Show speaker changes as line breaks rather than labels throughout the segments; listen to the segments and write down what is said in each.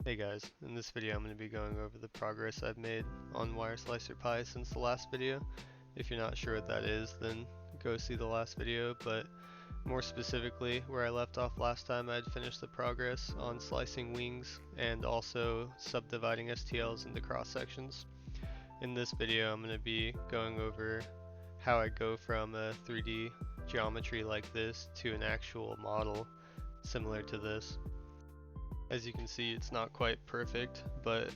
Hey guys, in this video I'm going to be going over the progress I've made on WireSlicerPy since the last video. If you're not sure what that is, then go see the last video, but more specifically, where I left off last time, I had finished the progress on slicing wings and also subdividing STLs into cross sections. In this video I'm going to be going over how I go from a 3D geometry like this to an actual model similar to this. As you can see, it's not quite perfect, but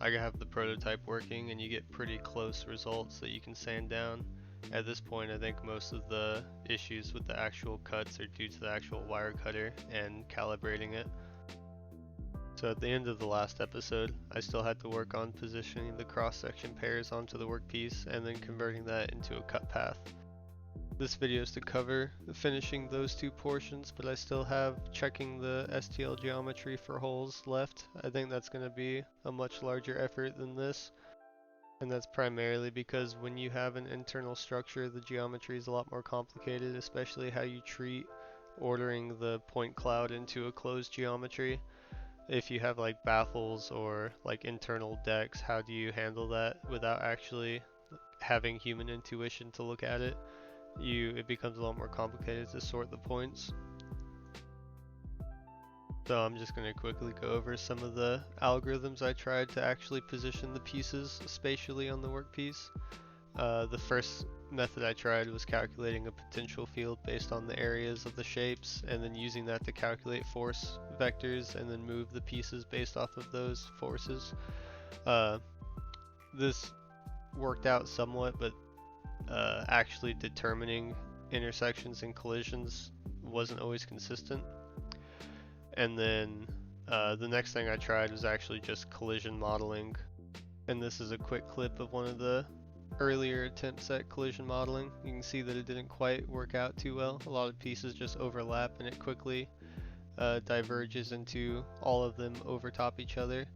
I have the prototype working and you get pretty close results that you can sand down. At this point, I think most of the issues with the actual cuts are due to the actual wire cutter and calibrating it. So at the end of the last episode, I still had to work on positioning the cross-section pairs onto the workpiece and then converting that into a cut path. This video is to cover finishing those two portions, but I still have checking the STL geometry for holes left. I think that's going to be a much larger effort than this, and that's primarily because when you have an internal structure, the geometry is a lot more complicated, especially how you treat ordering the point cloud into a closed geometry. If you have like baffles or like internal decks, how do you handle that without actually having human intuition to look at it? It becomes a lot more complicated to sort the points. So I'm just going to quickly go over some of the algorithms I tried to actually position the pieces spatially on the workpiece. The first method I tried was calculating a potential field based on the areas of the shapes and then using that to calculate force vectors and then move the pieces based off of those forces. This worked out somewhat, but actually determining intersections and collisions wasn't always consistent. And then the next thing I tried was actually just collision modeling, and this is a quick clip of one of the earlier attempts at collision modeling. You can see that it didn't quite work out too well. A lot of pieces just overlap and it quickly diverges into all of them over top each other.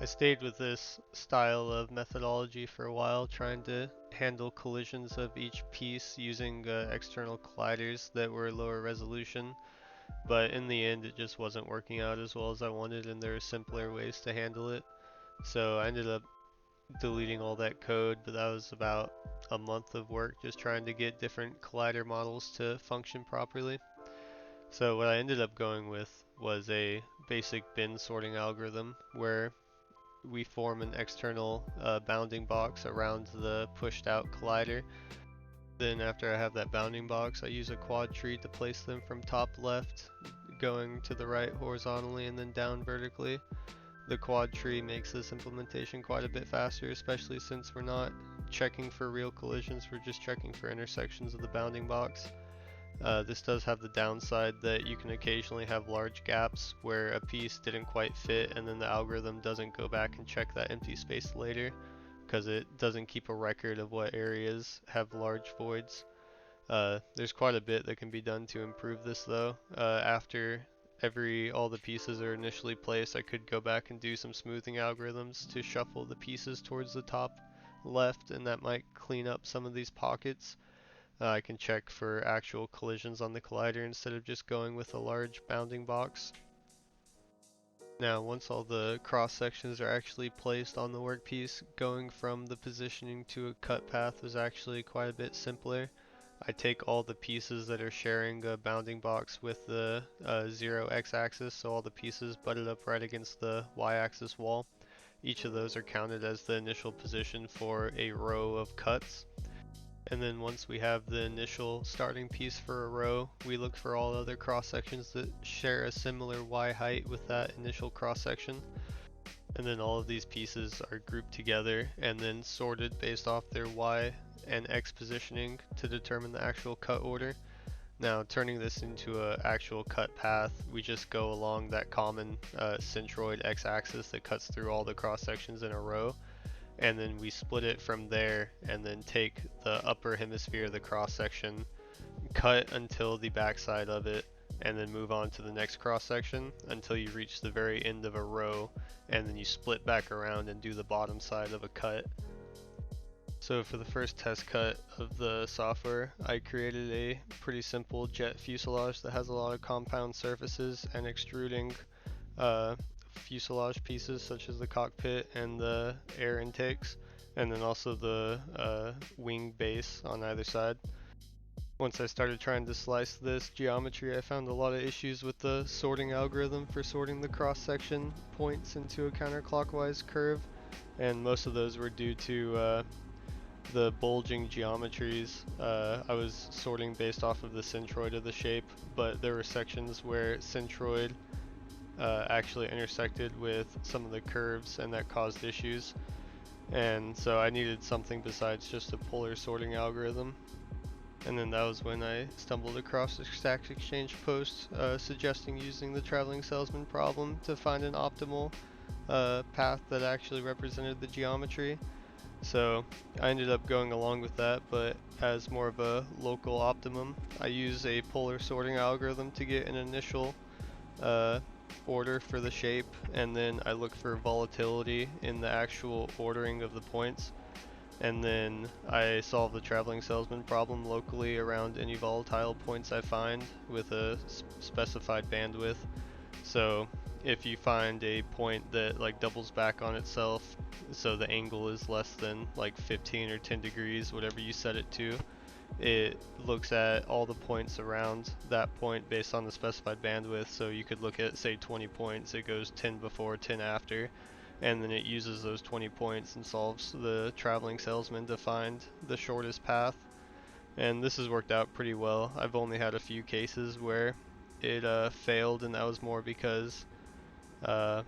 I stayed with this style of methodology for a while, trying to handle collisions of each piece using external colliders that were lower resolution, but in the end it just wasn't working out as well as I wanted, and there are simpler ways to handle it. So I ended up deleting all that code, but that was about a month of work just trying to get different collider models to function properly. So what I ended up going with was a basic bin sorting algorithm where we form an external bounding box around the pushed out collider. Then after I have that bounding box, I use a quad tree to place them from top left, going to the right horizontally and then down vertically. The quad tree makes this implementation quite a bit faster, especially since we're not checking for real collisions, we're just checking for intersections of the bounding box. This does have the downside that you can occasionally have large gaps where a piece didn't quite fit and then the algorithm doesn't go back and check that empty space later because it doesn't keep a record of what areas have large voids. There's quite a bit that can be done to improve this though. After all the pieces are initially placed, I could go back and do some smoothing algorithms to shuffle the pieces towards the top left, and that might clean up some of these pockets. I can check for actual collisions on the collider instead of just going with a large bounding box. Now, once all the cross sections are actually placed on the workpiece, going from the positioning to a cut path was actually quite a bit simpler. I take all the pieces that are sharing a bounding box with the 0 x-axis, so all the pieces butted up right against the y-axis wall. Each of those are counted as the initial position for a row of cuts. And then once we have the initial starting piece for a row, we look for all other cross sections that share a similar y height with that initial cross section. And then all of these pieces are grouped together and then sorted based off their y and x positioning to determine the actual cut order. Now, turning this into an actual cut path, we just go along that common centroid x-axis that cuts through all the cross sections in a row, and then we split it from there and then take the upper hemisphere of the cross section, cut until the backside of it, and then move on to the next cross section until you reach the very end of a row, and then you split back around and do the bottom side of a cut. So for the first test cut of the software, I created a pretty simple jet fuselage that has a lot of compound surfaces and extruding fuselage pieces such as the cockpit and the air intakes, and then also the wing base on either side. Once I started trying to slice this geometry, I found a lot of issues with the sorting algorithm for sorting the cross-section points into a counterclockwise curve, and most of those were due to the bulging geometries. I was sorting based off of the centroid of the shape, but there were sections where centroid actually intersected with some of the curves, and that caused issues. And so I needed something besides just a polar sorting algorithm. And then that was when I stumbled across a Stack Exchange post suggesting using the traveling salesman problem to find an optimal path that actually represented the geometry. So I ended up going along with that, but as more of a local optimum. I use a polar sorting algorithm to get an initial order for the shape, and then I look for volatility in the actual ordering of the points. And then I solve the traveling salesman problem locally around any volatile points I find with a specified bandwidth. So if you find a point that like doubles back on itself, so the angle is less than like 15 or 10 degrees, whatever you set it to, it looks at all the points around that point based on the specified bandwidth. So you could look at, say, 20 points, it goes 10 before, 10 after, and then it uses those 20 points and solves the traveling salesman to find the shortest path. And this has worked out pretty well. I've only had a few cases where it failed, and that was more because uh,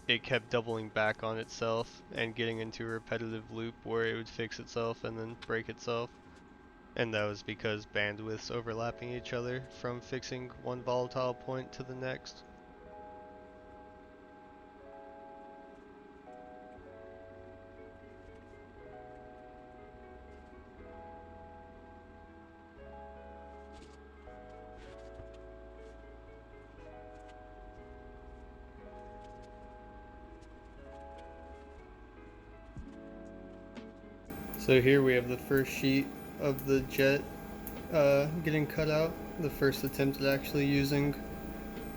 it kept doubling back on itself and getting into a repetitive loop where it would fix itself and then break itself. And that was because bandwidths overlapping each other from fixing one volatile point to the next. So here we have the first sheet of the jet getting cut out, the first attempt at actually using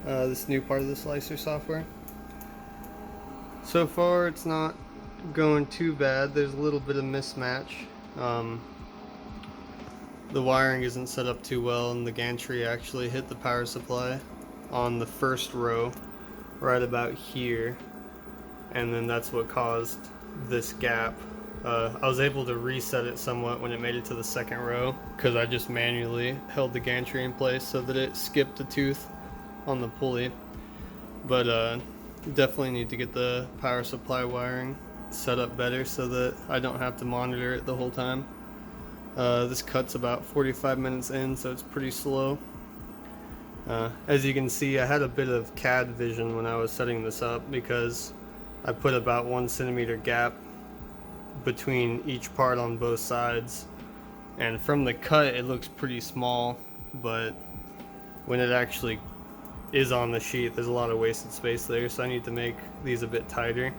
this new part of the slicer software. So far it's not going too bad. There's a little bit of mismatch. The wiring isn't set up too well, and the gantry actually hit the power supply on the first row right about here, and then that's what caused this gap. I was able to reset it somewhat when it made it to the second row because I just manually held the gantry in place so that it skipped a tooth on the pulley. But definitely need to get the power supply wiring set up better so that I don't have to monitor it the whole time. This cut's about 45 minutes in, so it's pretty slow. As you can see, I had a bit of CAD vision when I was setting this up because I put about 1 centimeter gap between each part on both sides, and from the cut it looks pretty small, but when it actually is on the sheet there's a lot of wasted space there, so I need to make these a bit tighter,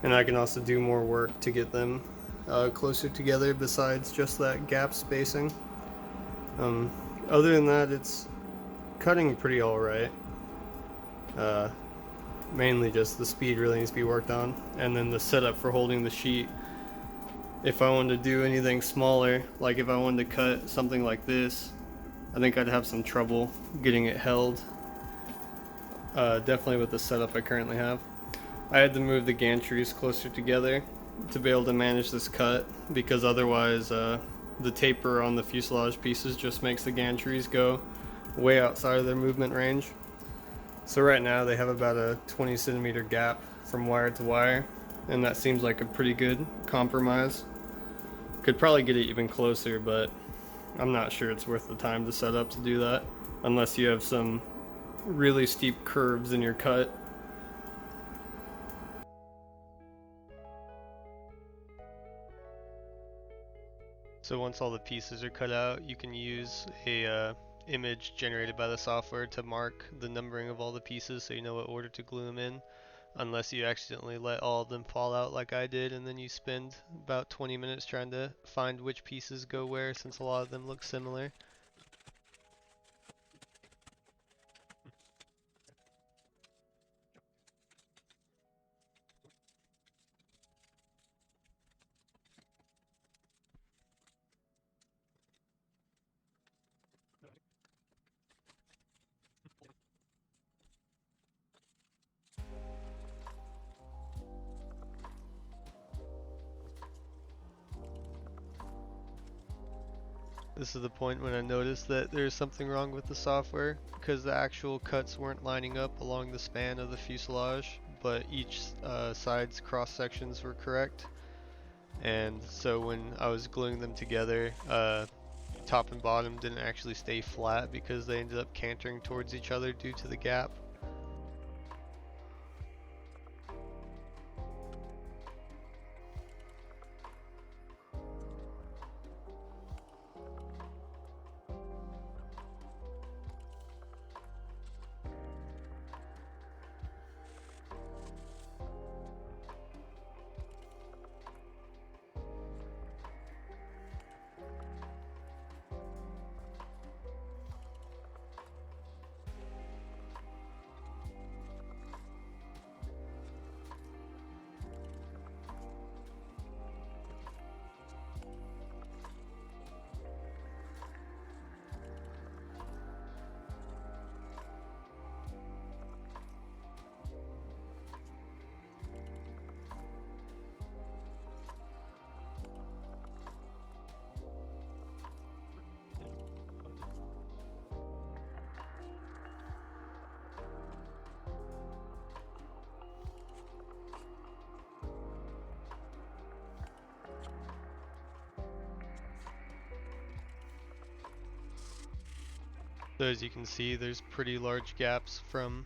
and I can also do more work to get them closer together besides just that gap spacing. Other than that, it's cutting pretty alright. Mainly just the speed really needs to be worked on, and then the setup for holding the sheet. If I wanted to do anything smaller, like if I wanted to cut something like this, I think I'd have some trouble getting it held. Definitely with the setup I currently have. I had to move the gantries closer together to be able to manage this cut, because otherwise the taper on the fuselage pieces just makes the gantries go way outside of their movement range. So right now they have about a 20 centimeter gap from wire to wire, and that seems like a pretty good compromise. Could probably get it even closer, but I'm not sure it's worth the time to set up to do that unless you have some really steep curves in your cut. So once all the pieces are cut out, you can use a image generated by the software to mark the numbering of all the pieces so you know what order to glue them in. unless you accidentally let all of them fall out like I did, and then you spend about 20 minutes trying to find which pieces go where, since a lot of them look similar. This is the point when I noticed that there's something wrong with the software, because the actual cuts weren't lining up along the span of the fuselage, but each side's cross sections were correct. And so when I was gluing them together, top and bottom didn't actually stay flat because they ended up cantering towards each other due to the gap. So as you can see, there's pretty large gaps from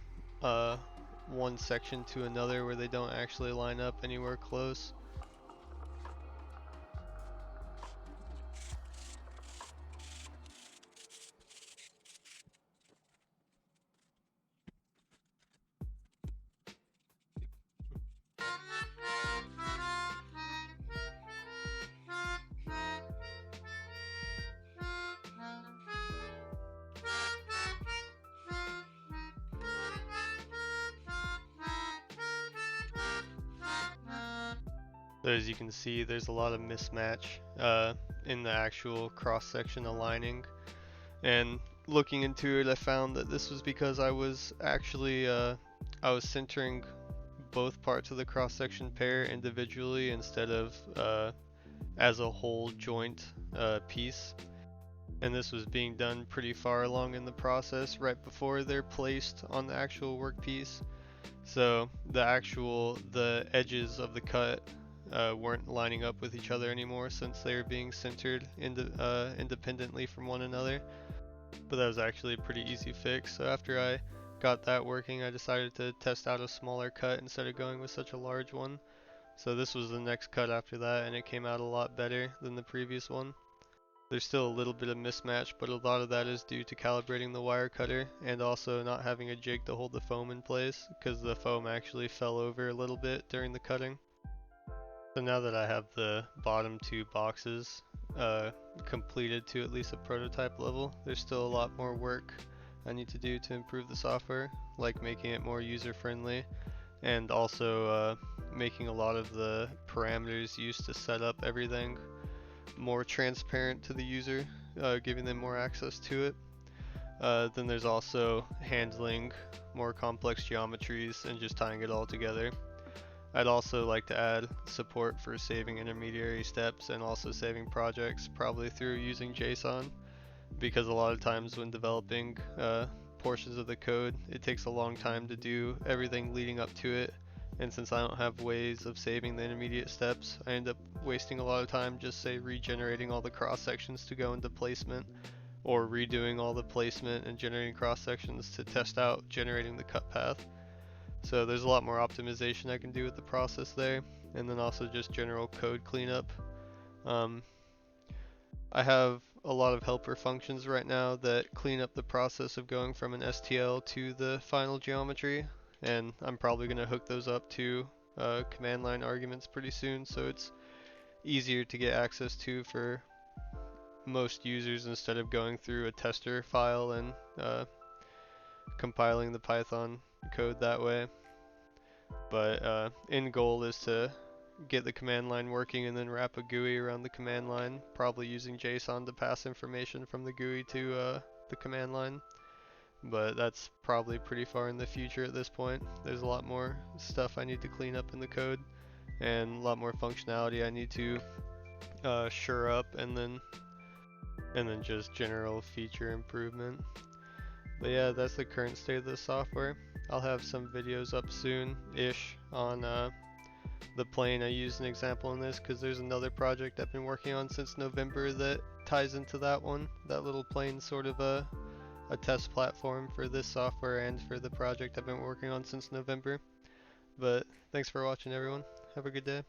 one section to another where they don't actually line up anywhere close. So as you can see, there's a lot of mismatch in the actual cross-section aligning. And looking into it, I found that this was because I was actually I was centering both parts of the cross-section pair individually instead of as a whole joint piece. And this was being done pretty far along in the process, right before they're placed on the actual workpiece. So the edges of the cut weren't lining up with each other anymore, since they were being centered independently from one another. But that was actually a pretty easy fix. So after I got that working, I decided to test out a smaller cut instead of going with such a large one. So this was the next cut after that, and it came out a lot better than the previous one. There's still a little bit of mismatch, but a lot of that is due to calibrating the wire cutter and also not having a jig to hold the foam in place, because the foam actually fell over a little bit during the cutting. So now that I have the bottom two boxes completed to at least a prototype level, there's still a lot more work I need to do to improve the software, like making it more user friendly and also making a lot of the parameters used to set up everything more transparent to the user, giving them more access to it. Then there's also handling more complex geometries and just tying it all together. I'd also like to add support for saving intermediary steps and also saving projects, probably through using JSON, because a lot of times when developing portions of the code, it takes a long time to do everything leading up to it, and since I don't have ways of saving the intermediate steps, I end up wasting a lot of time just say regenerating all the cross sections to go into placement, or redoing all the placement and generating cross sections to test out generating the cut path. So there's a lot more optimization I can do with the process there, and then also just general code cleanup. I have a lot of helper functions right now that clean up the process of going from an STL to the final geometry, and I'm probably going to hook those up to command line arguments pretty soon, so it's easier to get access to for most users instead of going through a tester file and compiling the Python code that way. But end goal is to get the command line working and then wrap a GUI around the command line, probably using JSON to pass information from the GUI to the command line. But that's probably pretty far in the future at this point. There's a lot more stuff I need to clean up in the code and a lot more functionality I need to shore up, and then just general feature improvement. But yeah, that's the current state of the software. I'll have some videos up soon-ish on the plane. I used an example in this because there's another project I've been working on since November that ties into that one. That little plane's sort of a test platform for this software and for the project I've been working on since November. But thanks for watching, everyone. Have a good day.